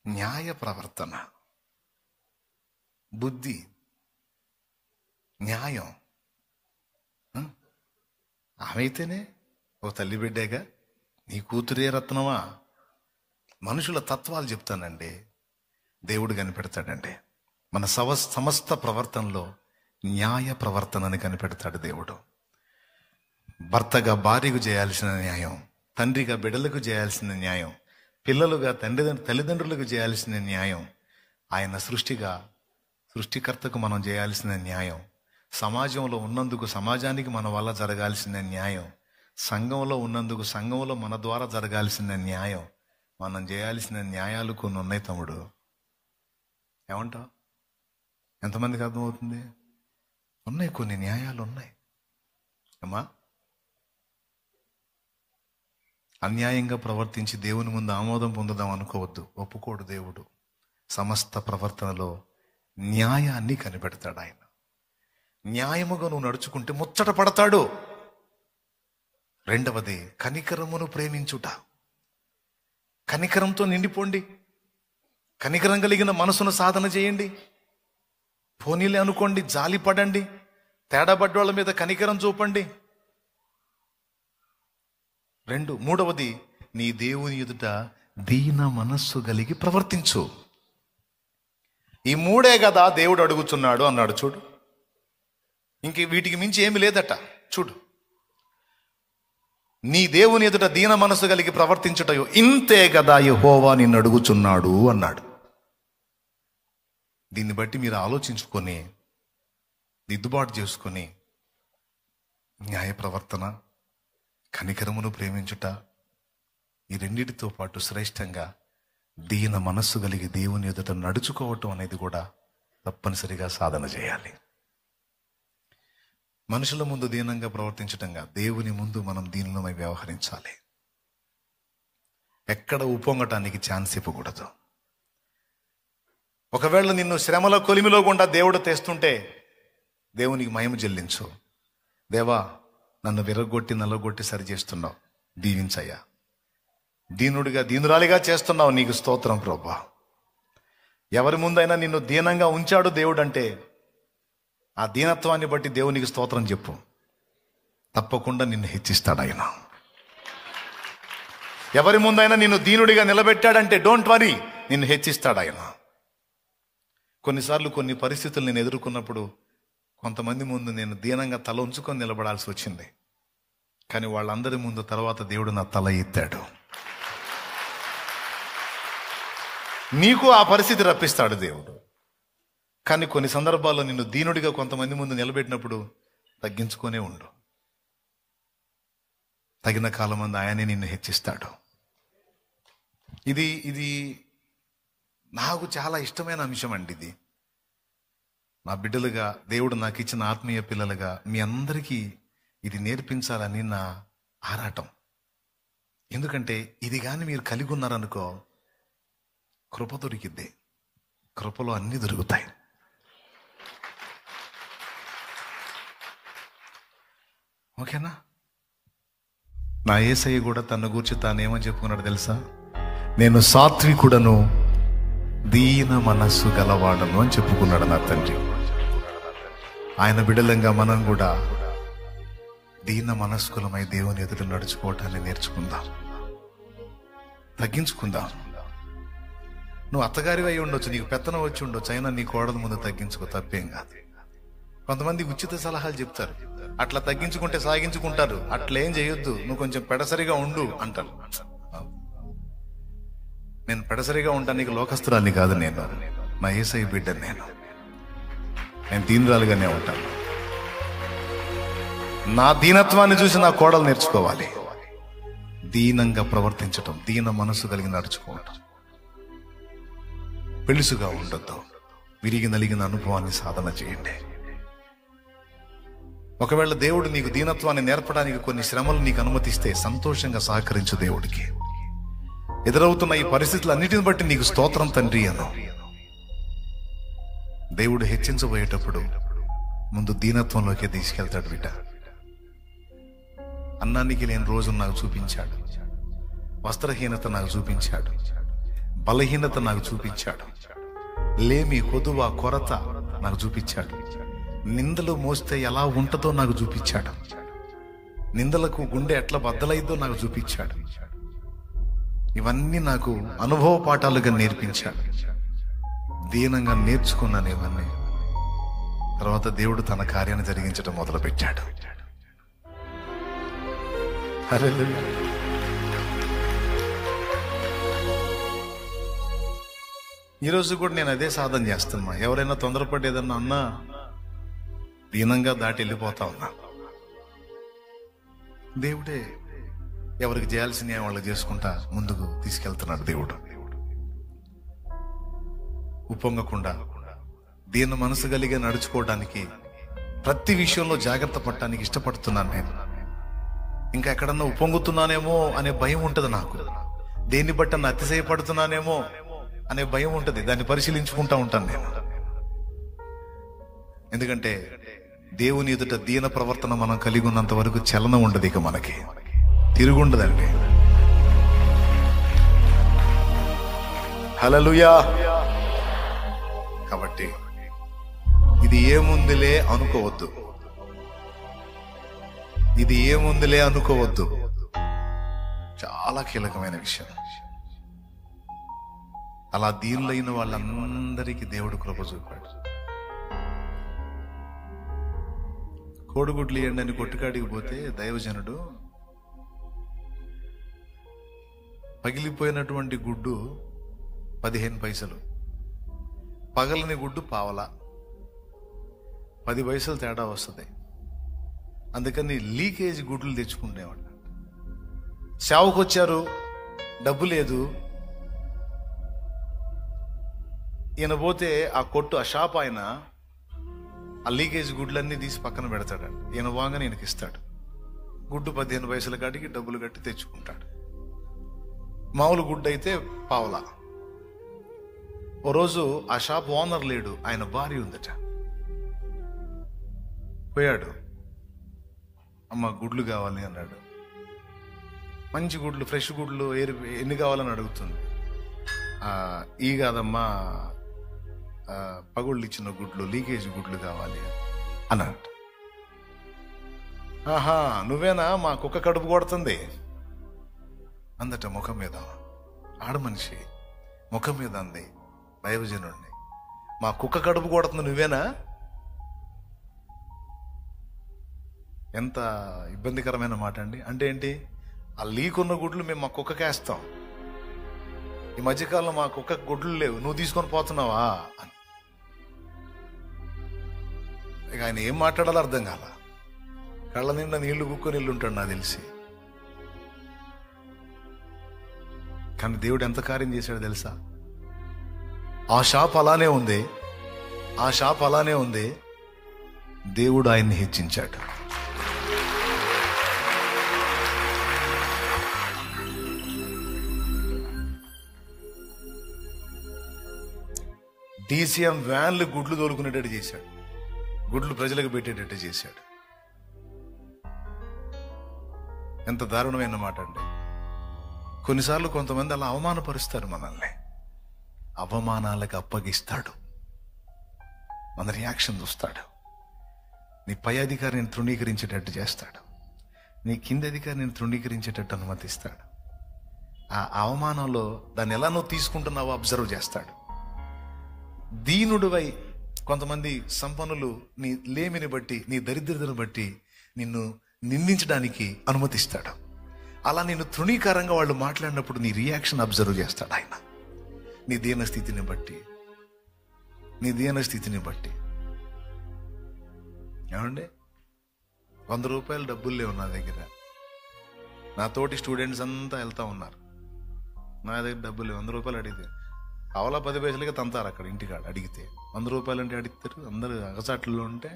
న్యాయ ప్రవర్తన, బుద్ధి, న్యాయం. ఆమెైతేనే ఓ తల్లి బిడ్డేగా, నీ కూతురే రత్నమా. మనుషుల తత్వాలు చెప్తానండి, దేవుడు కనిపెడతాడండి. మన సమస్త ప్రవర్తనలో న్యాయ ప్రవర్తనని కనిపెడతాడు దేవుడు. భర్తగా భార్యకు చేయాల్సిన న్యాయం, తండ్రిగా బిడ్డలకు చేయాల్సిన న్యాయం, పిల్లలుగా తల్లిదండ్రులకు చేయాల్సిన న్యాయం, ఆయన సృష్టికర్తకు మనం చేయాల్సిన న్యాయం, సమాజంలో ఉన్నందుకు సమాజానికి మన వల్ల జరగాల్సిన న్యాయం, సంఘంలో ఉన్నందుకు సంఘంలో మన ద్వారా జరగాల్సిన న్యాయం, మనం చేయాల్సిన న్యాయాలు కొన్ని ఉన్నాయి తమ్ముడు. ఏమంటావు? ఎంతమందికి అర్థమవుతుంది? ఉన్నాయి, కొన్ని న్యాయాలు ఉన్నాయి అమ్మా. అన్యాయంగా ప్రవర్తించి దేవుని ముందు ఆమోదం పొందుదాం అనుకోవద్దు. ఒప్పుకోడు దేవుడు. సమస్త ప్రవర్తనలో న్యాయాన్ని కనిపెడతాడు ఆయన. న్యాయముగా నువ్వు నడుచుకుంటే ముచ్చట పడతాడు. రెండవది కనికరమును ప్రేమించుట. కనికరంతో నిండిపోండి. కనికరం కలిగిన మనసును సాధన చేయండి. పోనీలే అనుకోండి, జాలి పడండి, తేడాబడ్డోళ్ళ మీద కనికరం చూపండి. మూడవది నీ దేవుని ఎదుట దీన మనస్సు కలిగి ప్రవర్తించు. ఈ మూడే కదా దేవుడు అడుగుతున్నాడు అన్నాడు. చూడు, ఇంక వీటికి మించి ఏమి లేదట. చూడు, నీ దేవుని ఎదుట దీన మనస్సు కలిగి ప్రవర్తించుటయో ఇంతే కదా యెహోవా నిన్ను అడుగుచున్నాడు అన్నాడు. దీన్ని బట్టి మీరు ఆలోచించుకొని దిద్దుబాటు చేసుకొని న్యాయ ప్రవర్తన, కనికరమును ప్రేమించుట, ఈ రెండిటితో పాటు శ్రేష్టంగా దీన మనస్సు కలిగి దేవుని ఎదుట నడుచుకోవటం అనేది కూడా తప్పనిసరిగా సాధన చేయాలి. మనుషుల ముందు దీనంగా ప్రవర్తించటంగా దేవుని ముందు మనం దీనిలోమై వ్యవహరించాలి. ఎక్కడ ఉప్పొంగటానికి ఛాన్స్ ఇవ్వకూడదు. ఒకవేళ నిన్ను శ్రమల కొలిమిలో గుండా దేవుడు తెస్తుంటే దేవునికి మహిమ చెల్లించు. దేవా, నన్ను విరగొట్టి నల్లగొట్టి సరి చేస్తున్నావు, దీవించయ్యా. దీనురాలిగా చేస్తున్నావు, నీకు స్తోత్రం ప్రభువా. ఎవరి ముందైనా నిన్ను దీనంగా ఉంచాడు దేవుడు అంటే ఆ దీనత్వాన్ని బట్టి దేవునికి స్తోత్రం చెప్పు. తప్పకుండా నిన్ను హెచ్చిస్తాడు ఆయన. ఎవరి ముందైనా నిన్ను దీనుడిగా నిలబెట్టాడంటే డోంట్ వరీ, నిన్ను హెచ్చిస్తాడు ఆయన. కొన్నిసార్లు కొన్ని పరిస్థితులు నేను ఎదుర్కొన్నప్పుడు కొంతమంది ముందు నేను దీనంగా తల ఉంచుకొని నిలబడాల్సి వచ్చింది. కానీ వాళ్ళందరి ముందు తర్వాత దేవుడు నా తల ఎత్తాడు. నీకు ఆ పరిస్థితి రప్పిస్తాడు దేవుడు. కానీ కొన్ని సందర్భాల్లో నిన్ను దీనుడిగా కొంతమంది ముందు నిలబెట్టినప్పుడు తగ్గించుకొనే ఉండు. తగిన కాలం మంది ఆయనే నిన్ను హెచ్చిస్తాడు. ఇది నాకు చాలా ఇష్టమైన అంశం అండి. ఇది నా బిడ్డలుగా, దేవుడు నాకు ఇచ్చిన ఆత్మీయ పిల్లలుగా మీ అందరికీ ఇది నేర్పించాలని నా ఆరాటం. ఎందుకంటే ఇది కానీ మీరు కలిగి ఉన్నారనుకో, కృప దొరికిద్ది. కృపలో అన్నీ దొరుకుతాయి. ఓకేనా? నా యేసయ్య కూడా తన గురించి తానేమని చెప్పుకున్నాడు తెలుసా? నేను సాత్వికుడను, దీన మనస్సు గలవాడను అని చెప్పుకున్నాడు నా తండ్రి. ఆయన బిడ్డలంగా మనం కూడా దీన మనస్కులమై దేవుని ఎదుట నడుచుకోవటాన్ని నేర్చుకుందాం, తగ్గించుకుందాం. నువ్వు అత్తగారివి అయి ఉండొచ్చు, నీకు పెత్తనం వచ్చి ఉండొచ్చు, అయినా నీ కోడల ముందు తగ్గించుకో, తప్పేం కాదు. కొంతమంది ఉచిత సలహాలు చెప్తారు, అట్లా తగ్గించుకుంటే సాగించుకుంటారు, అట్లా ఏం చేయొద్దు, నువ్వు కొంచెం పెడసరిగా ఉండు అంటారు. నేను పెడసరిగా ఉంటాను, లోకస్తురాల్ని కాదు, నేను నా యేసయ్య బిడ్డని. నేను దీనురాలుగానే ఉంటాను. నా దీనత్వాన్ని చూసి నా కోడలు నేర్చుకోవాలి. దీనంగా ప్రవర్తించటం, దీన మనసు కలిగి నడుచుకోవటం, పెళుసుగా ఉండొద్దు. విరిగి నలిగిన అనుభవాన్ని సాధన చేయండి. ఒకవేళ దేవుడు నీకు దీనత్వాన్ని నేర్పడానికి కొన్ని శ్రమలు నీకు అనుమతిస్తే సంతోషంగా సహకరించు. దేవుడికి ఎదురవుతున్న ఈ పరిస్థితులన్నిటిని బట్టి నీకు స్తోత్రం తండ్రి అను. దేవుడు హెచ్చించబోయేటప్పుడు ముందు దీనత్వంలోకి తీసుకెళ్తాడు. బిడ్డ, అన్నానికి లేని రోజు నాకు చూపించాడు, వస్త్రహీనత నాకు చూపించాడు, బలహీనత నాకు చూపించాడు. లేమి, కొదువ, కొరత నాకు చూపించాడు. నిందలు మోస్తే ఎలా ఉంటుందో నాకు చూపించాడు. నిందలకు గుండె ఎట్లా బద్దలైద్దో నాకు చూపించాడు. ఇవన్నీ నాకు అనుభవ పాఠాలుగా నేర్పించాడు. దీనంగా నేర్చుకున్నాను ఇవన్నీ. తర్వాత దేవుడు తన కార్యాన్ని జరిగించడం మొదలుపెట్టాడు. హల్లెలూయా. ఈరోజు కూడా నేను అదే సాధన చేస్తున్నా. ఎవరైనా తొందరపడేదన్నా అన్నా దీనంగా దాటి వెళ్ళిపోతా ఉన్నా. దేవుడే ఎవరికి చేయాల్సిన వాళ్ళకి చేసుకుంటా ముందుకు తీసుకెళ్తున్నాడు. దేవుడు ఉప్పొంగకుండా దీన మనసు కలిగి నడుచుకోవడానికి, ప్రతి విషయంలో జాగ్రత్త పడటానికి ఇష్టపడుతున్నాను నేను. ఇంకా ఎక్కడన్నా ఉప్పొంగుతున్నానేమో అనే భయం ఉంటుంది నాకు. దేన్ని బట్టి నన్ను అతిశయపడుతున్నానేమో అనే భయం ఉంటుంది. దాన్ని పరిశీలించుకుంటా ఉంటాను నేను. ఎందుకంటే దేవుని ఎదుట దీన ప్రవర్తన మనం కలిగి ఉన్నంత వరకు చలనం ఉండదు. ఇక మనకి తిరుగుండదండి. హల్లెలూయా. కాబట్టి ఇది ఏముందిలే అనుకోవద్దు. ఇది ఏముందిలే అనుకోవద్దు. చాలా కీలకమైన విషయం. అలా దీనులైన వాళ్ళందరికీ దేవుడు కృప చూపాడు. కోడిగుడ్లు ఇవ్వండి అని కొట్టుకాడికి పోతే దైవజనుడు పగిలిపోయినటువంటి గుడ్డు 15 పైసలు, పగలని గుడ్డు పావలా, 10 పైసలు తేడా వస్తుంది. అందుకని లీకేజ్ గుడ్లు తెచ్చుకునేవాడు. సేవకు వచ్చారు, డబ్బు లేదు. ఈయన పోతే ఆ కొట్టు, ఆ షాప్ ఆయన ఆ లీకేజ్ గుడ్లన్నీ తీసి పక్కన పెడతాడు. ఈయన వాంగని ఈయనకి ఇస్తాడు. గుడ్డు 15 పైసల కాడికి డబ్బులు కట్టి తెచ్చుకుంటాడు. మామూలు గుడ్డు అయితే పావలా. ఓ రోజు ఆ షాప్ ఓనర్ లేడు, ఆయన భార్య ఉందట. పోయాడు, అమ్మ గుడ్లు కావాలి అన్నాడు. మంచి గుడ్లు, ఫ్రెష్ గుడ్లు ఎన్ని కావాలని అడుగుతుంది. ఈ కాదమ్మా, పగుళ్ళు ఇచ్చిన గుడ్లు, లీకేజ్ గుడ్లు కావాలి అన్నాడు. ఆహా, నువ్వేనా? మా కుక్క కడుపు కొడుతుంది అందట. ముఖం మీద, ఆడ మనిషి ముఖం మీద అంది దైవజనుడిని. మా కుక్క కడుపు కొడుతుంది నువ్వేనా? ఎంత ఇబ్బందికరమైన మాట అండి. అంటే ఏంటి? ఆ లీక్ ఉన్న గుడ్లు మేము మా కుక్కకేస్తాం. ఈ మధ్యకాలంలో మా కుక్క గుడ్లు లేవు, నువ్వు తీసుకొని పోతున్నావా అని. ఇక ఆయన ఏం మాట్లాడాలో అర్థం కాల. కళ్ళ నిండా నీళ్లు కుక్కొని ఉంటాడు నాకు తెలిసి. కానీ దేవుడు ఎంత కార్యం చేశాడో తెలుసా? ఆ షాప్ అలానే ఉంది, ఆ షాప్ అలానే ఉంది. దేవుడు ఆయన్ని హెచ్చించాడు. DCM వ్యాన్లు గుడ్లు తోలుకునేటట్టు చేశాడు. గుడ్లు ప్రజలకు పెట్టేటట్టు చేశాడు. ఎంత దారుణమైన మాట అండి. కొన్నిసార్లు కొంతమంది అలా అవమానపరుస్తారు మనల్ని. అవమానాలకు అప్పగిస్తాడు. మన రియాక్షన్ చూస్తాడు. నీ పై అధికారిని తృణీకరించేటట్టు చేస్తాడు. నీ కింది అధికారిని తృణీకరించేటట్టు అనుమతిస్తాడు. ఆ అవమానంలో దాన్ని ఎలా నువ్వు తీసుకుంటున్నావో అబ్జర్వ్ చేస్తాడు. దీనుడివై కొంతమంది సంపన్నులు నీ లేమిని బట్టి, నీ దరిద్రతను బట్టి నిన్ను నిందించడానికి అనుమతిస్తాడు. అలా నిన్ను తృణీకారంగా వాళ్ళు మాట్లాడినప్పుడు నీ రియాక్షన్ అబ్జర్వ్ చేస్తాడు ఆయన. నీ దీన స్థితిని బట్టి, నీ దీన స్థితిని బట్టి. ఏమండి, 100 రూపాయలు డబ్బులు లేవు నా దగ్గర. నా తోటి స్టూడెంట్స్ అంతా వెళ్తా ఉన్నారు. నా దగ్గర డబ్బులు లేవు. 100 రూపాయలు అడిగితే కావాలా 10 పైసలకే తంతారు అక్కడ ఇంటికాడ. అడిగితే 100 రూపాయలు అంటే అడుగుతారు. అందరూ అగచాట్లలో ఉంటే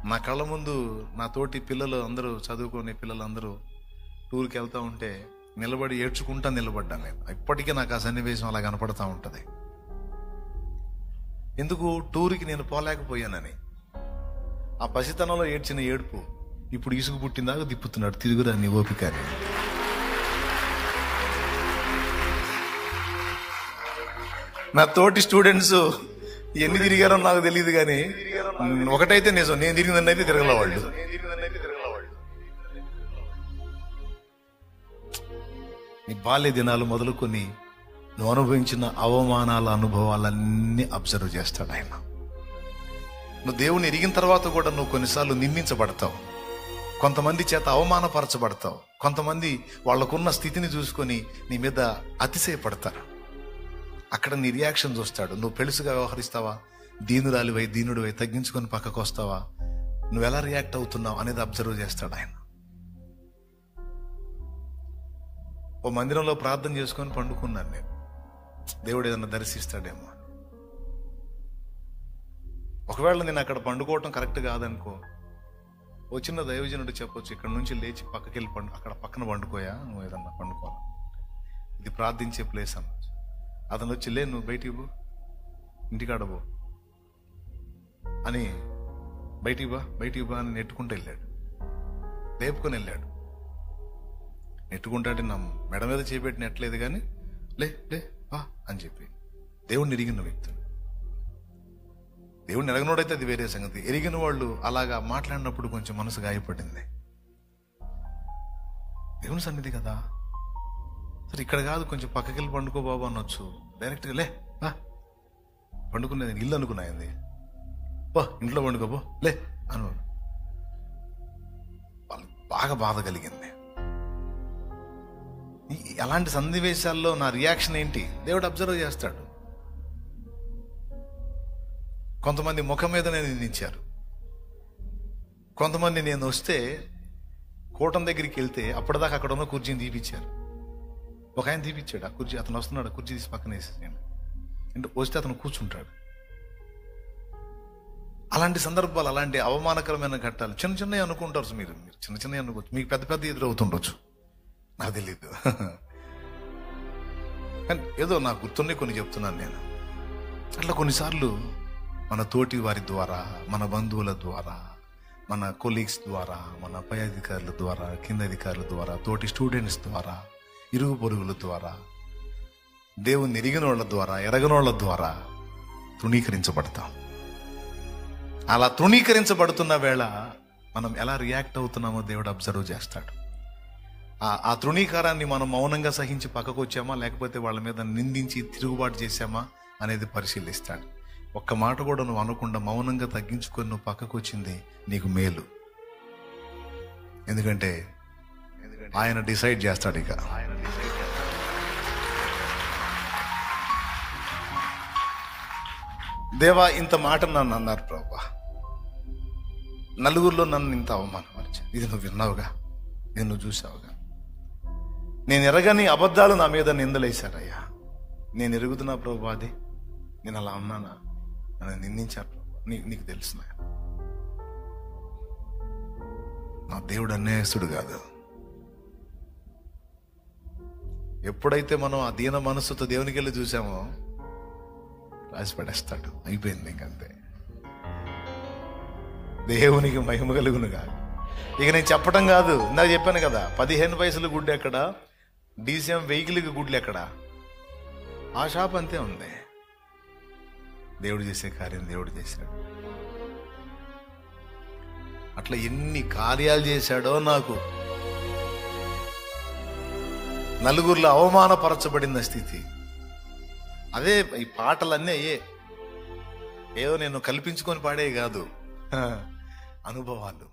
నా కళ్ళ ముందు నా తోటి పిల్లలు అందరూ, చదువుకునే పిల్లలందరూ టూర్కి వెళ్తూ ఉంటే నిలబడి ఏడ్చుకుంటా నిలబడ్డాను నేను. ఇప్పటికీ నాకు ఆ సన్నివేశం అలా కనపడతా ఉంటుంది. ఎందుకు? టూర్కి నేను పోలేకపోయానని. ఆ పసితనంలో ఏడ్చిన ఏడుపు ఇప్పుడు ఇసుగు పుట్టిందాక దిప్పుతున్నాడు. తిరుగురా నీ ఓపిక అని. నా తోటి స్టూడెంట్స్ ఎన్ని తిరిగారో నాకు తెలియదు, కానీ ఒకటైతే నిజం, నేను తిరిగిందని అయితే తిరగల వాళ్ళు. నీ బాల్య దినాలు మొదలుకొని నువ్వు అనుభవించిన అవమానాల అనుభవాలన్నీ అబ్జర్వ్ చేస్తాడు ఆయన. నువ్వు దేవుని ఎరిగిన తర్వాత కూడా నువ్వు కొన్నిసార్లు నిందించబడతావు, కొంతమంది చేత అవమానపరచబడతావు, కొంతమంది వాళ్ళకున్న స్థితిని చూసుకొని నీ మీద అతిశయపడతారు. అక్కడ నీ రియాక్షన్ చూస్తాడు. నువ్వు పెళుసుగా వ్యవహరిస్తావా, దీనురాలివై దీనుడివై తగ్గించుకొని పక్కకు వస్తావా, నువ్వు ఎలా రియాక్ట్ అవుతున్నావు అనేది అబ్జర్వ్ చేస్తాడు ఆయన. ఓ మందిరంలో ప్రార్థన చేసుకొని పండుకున్నాను నేను, దేవుడు ఏదన్నా దర్శిస్తాడేమో. ఒకవేళ నేను అక్కడ పండుకోవటం కరెక్ట్ కాదనుకో, ఓ చిన్న దైవజనుడు చెప్పొచ్చు, ఇక్కడ నుంచి లేచి పక్కకి వెళ్ళి అక్కడ పక్కన పండుకోయా, నువ్వు ఏదన్నా పండుకోవాలి, ఇది ప్రార్థించే ప్లేస్ అనొచ్చు. అతను వచ్చి, లే నువ్వు బయటికి పో, ఇంటికాడ పో అని బయటికి బా అని నెట్టుకుంటూ వెళ్ళాడు, లేపుకొని వెళ్ళాడు. నెట్టుకుంటాంటే నా మెడ మీద చేపెట్టి నెట్టలేదు, కానీ లే లే బా అని చెప్పి. దేవుడిని ఎరిగిన వ్యక్తులు, దేవుడిని ఎరగనోడైతే అది వేరే సంగతి. ఎరిగిన వాళ్ళు అలాగా మాట్లాడినప్పుడు కొంచెం మనసు గాయపడింది. దేవుని సన్నిధి కదా, సరే ఇక్కడ కాదు, కొంచెం పక్కకి వెళ్ళి పండుకో బాబు అనొచ్చు. డైరెక్ట్గా లే పండుకునేది ఇల్లు అనుకున్నాయింది, బా ఇంట్లో పండుకోబో లే అను. వాళ్ళకి బాగా బాధ కలిగింది. అలాంటి సన్నివేశాల్లో నా రియాక్షన్ ఏంటి దేవుడు అబ్జర్వ్ చేస్తాడు. కొంతమంది ముఖం మీదనే నిందించారు, కొంతమంది నేను వస్తే కూటం దగ్గరికి వెళ్తే అప్పటిదాకా అక్కడ ఉన్న కుర్చీని తీపిచ్చారు. ఒక ఆయన తీపిచ్చాడు ఆ కుర్చీ, అతను వస్తున్నాడు, కుర్చీ తీసి పక్కన వేసేసాను అంటే వస్తే అతను కూర్చుంటాడు. అలాంటి సందర్భాలు, అలాంటి అవమానకరమైన ఘట్టాలు చిన్న చిన్నవి అనుకుంటారు మీరు చిన్న చిన్నవి అనుకోవచ్చు, మీకు పెద్ద పెద్ద ఎదురవుతుండొచ్చు, నాకు తెలీదు. కానీ ఏదో నాకు గుర్తున్నాయి కొన్ని చెప్తున్నాను నేను. అట్లా కొన్నిసార్లు మన తోటి వారి ద్వారా, మన బంధువుల ద్వారా, మన కొలీగ్స్ ద్వారా, మన పై అధికారుల ద్వారా, కింద అధికారుల ద్వారా, తోటి స్టూడెంట్స్ ద్వారా, ఇరుగు పొరుగుల ద్వారా, దేవుని ఎరిగిన వాళ్ళ ద్వారా, ఎరగనోళ్ళ ద్వారా తృణీకరించబడతాం. అలా తృణీకరించబడుతున్న వేళ మనం ఎలా రియాక్ట్ అవుతున్నామో దేవుడు అబ్జర్వ్ చేస్తాడు. ఆ తృణీకారాన్ని మనం మౌనంగా సహించి పక్కకు వచ్చామా, లేకపోతే వాళ్ళ మీద నిందించి తిరుగుబాటు చేశామా అనేది పరిశీలిస్తాడు. ఒక్క మాట కూడా నువ్వు అనకుండా మౌనంగా తగ్గించుకొని నువ్వు పక్కకు వచ్చింది నీకు మేలు. ఎందుకంటే ఆయన డిసైడ్ చేస్తాడు. ఇక దేవా ఇంత మాట నన్ను అన్నారు ప్రభా, నలుగురిలో నన్ను ఇంత అవమానపరిచారు, ఇది నువ్వు విన్నావుగా, ఇది నువ్వు చూసావుగా. నేను ఎరగని అబద్ధాలు నా మీద నిందలేశారయ్యా, నేను ఎరుగుతున్నా ప్రభా, అది నేను అలా ఉన్నానా, నన్ను నిందించారు ప్రభా, నీకు తెలుసు నా దేవుడు అన్యాయస్తుడు కాదు. ఎప్పుడైతే మనం ఆ దీన మనస్సుతో దేవునికి వెళ్ళి చూసామో రాసి పడేస్తాడు, అయిపోయింది ఇంకంతే. దేవునికి మహిమ కలుగును కాదు. ఇక నేను చెప్పటం కాదు, ఇందాక చెప్పాను కదా, 15 పైసలు గుడ్డు ఎక్కడ, DCM వెహికల్కి గుడ్లు ఎక్కడ, ఆ షాప్ అంతే ఉంది. దేవుడు చేసే కార్యం దేవుడు చేశాడు. అట్లా ఎన్ని కార్యాలు చేశాడో. నాకు నలుగురిలో అవమానపరచబడిన స్థితి అదే. ఈ పాటలన్నీ ఏవో నేను కల్పించుకొని పాడే కాదు, అనుభవాలు.